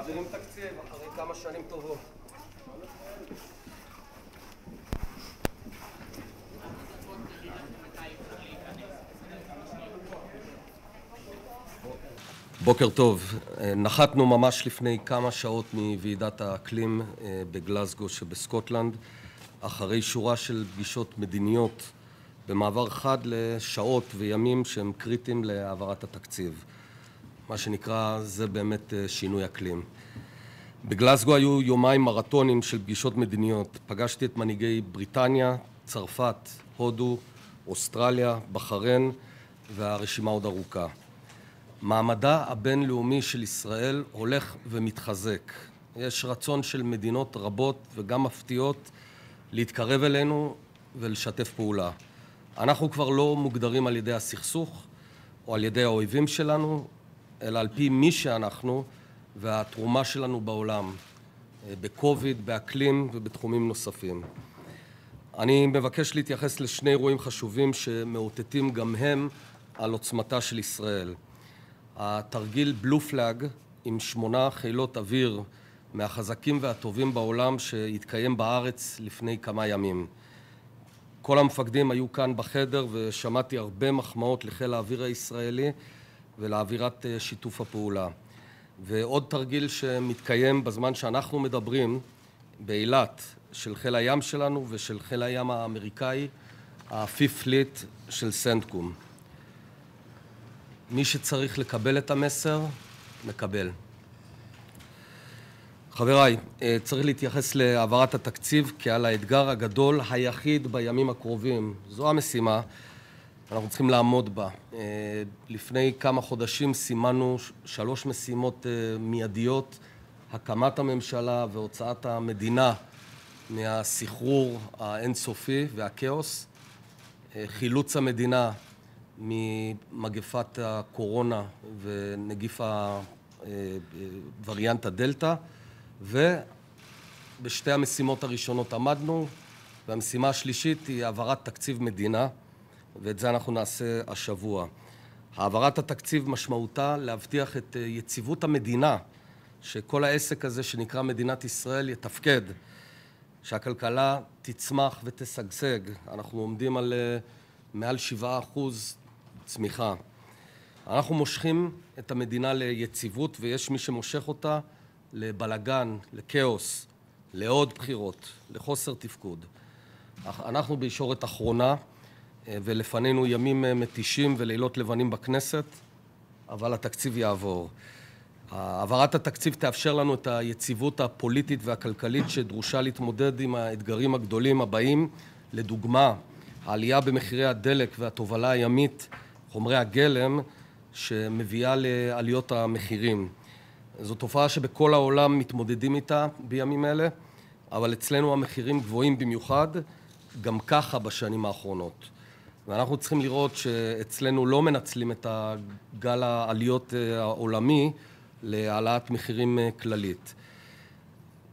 מעבירים תקציב אחרי כמה שנים טובות. בוקר טוב. נחתנו ממש לפני כמה שעות מוועידת האקלים בגלזגו שבסקוטלנד, אחרי שורה של פגישות מדיניות במעבר חד לשעות וימים שהם קריטיים להעברת התקציב. מה שנקרא, זה באמת שינוי אקלים. בגלזגו היו יומיים מרתונים של פגישות מדיניות. פגשתי את מנהיגי בריטניה, צרפת, הודו, אוסטרליה, בחריין, והרשימה עוד ארוכה. מעמדה הבינלאומי של ישראל הולך ומתחזק. יש רצון של מדינות רבות וגם מפתיעות להתקרב אלינו ולשתף פעולה. אנחנו כבר לא מוגדרים על ידי הסכסוך או על ידי האויבים שלנו, אלא על פי מי שאנחנו והתרומה שלנו בעולם, בקוביד, באקלים ובתחומים נוספים. אני מבקש להתייחס לשני אירועים חשובים שמאותתים גם הם על עוצמתה של ישראל. התרגיל בלו פלאג עם 8 חילות אוויר מהחזקים והטובים בעולם שהתקיים בארץ לפני כמה ימים. כל המפקדים היו כאן בחדר ושמעתי הרבה מחמאות לחיל האוויר הישראלי ולאווירת שיתוף הפעולה. ועוד תרגיל שמתקיים בזמן שאנחנו מדברים באילת של חיל הים שלנו ושל חיל הים האמריקאי, ה-Fifth Fleet של סנטקום. מי שצריך לקבל את המסר, מקבל. חבריי, צריך להתייחס להעברת התקציב כעל האתגר הגדול היחיד בימים הקרובים. זו המשימה, אנחנו צריכים לעמוד בה. לפני כמה חודשים סימנו 3 משימות מיידיות: הקמת הממשלה והוצאת המדינה מהסחרור האינסופי והכאוס, חילוץ המדינה ממגפת הקורונה ונגיף וריאנט הדלטה, ובשתי המשימות הראשונות עמדנו, והמשימה השלישית היא העברת תקציב מדינה, ואת זה אנחנו נעשה השבוע. העברת התקציב משמעותה להבטיח את יציבות המדינה, שכל העסק הזה שנקרא מדינת ישראל יתפקד, שהכלכלה תצמח ותשגשג. אנחנו עומדים על מעל 7% צמיחה. אנחנו מושכים את המדינה ליציבות, ויש מי שמושך אותה לבלגן, לכאוס, לעוד בחירות, לחוסר תפקוד. אנחנו בישורת אחרונה, ולפנינו ימים מתישים ולילות לבנים בכנסת, אבל התקציב יעבור. העברת התקציב תאפשר לנו את היציבות הפוליטית והכלכלית שדרושה להתמודד עם האתגרים הגדולים הבאים. לדוגמה, העלייה במחירי הדלק והתובלה הימית, חומרי הגלם, שמביאה לעליות המחירים. זו תופעה שבכל העולם מתמודדים איתה בימים אלה, אבל אצלנו המחירים גבוהים במיוחד, גם ככה בשנים האחרונות. ואנחנו צריכים לראות שאצלנו לא מנצלים את הגל העליות העולמי להעלאת מחירים כללית.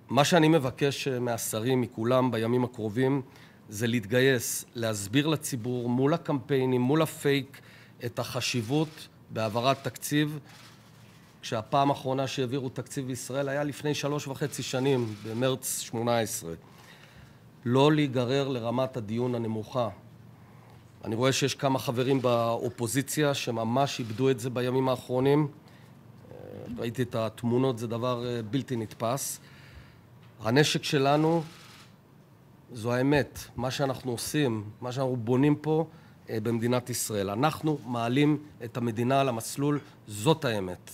מה שאני מבקש מהשרים, מכולם בימים הקרובים, זה להתגייס, להסביר לציבור מול הקמפיינים, מול הפייק, את החשיבות בהעברת תקציב, כשהפעם האחרונה שהעבירו תקציב בישראל היה לפני 3.5 שנים, במרץ 18. לא להיגרר לרמת הדיון הנמוכה. אני רואה שיש כמה חברים באופוזיציה שממש איבדו את זה בימים האחרונים. ראיתי את התמונות, זה דבר בלתי נתפס. הנשק שלנו זו האמת, מה שאנחנו עושים, מה שאנחנו בונים פה במדינת ישראל. אנחנו מעלים את המדינה על המסלול, זאת האמת.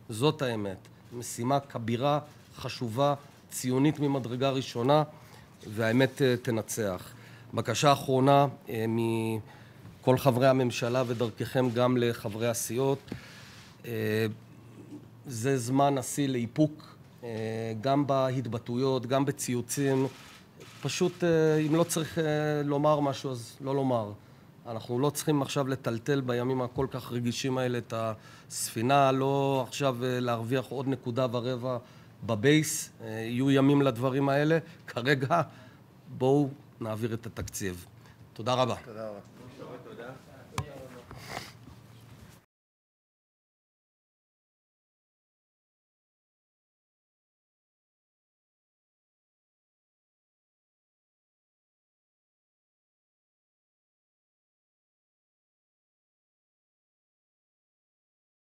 זאת האמת. משימה כבירה, חשובה, ציונית ממדרגה ראשונה, והאמת תנצח. בקשה אחרונה מכל חברי הממשלה ודרככם גם לחברי הסיעות. זה זמן עשי לאיפוק, גם בהתבטאויות, גם בציוצים. פשוט אם לא צריך לומר משהו, אז לא לומר. אנחנו לא צריכים עכשיו לטלטל בימים הכל כך רגישים האלה את הספינה, לא עכשיו להרוויח עוד 1.25 בבייס. יהיו ימים לדברים האלה. כרגע בואו נעביר את התקציב. תודה רבה. תודה רבה.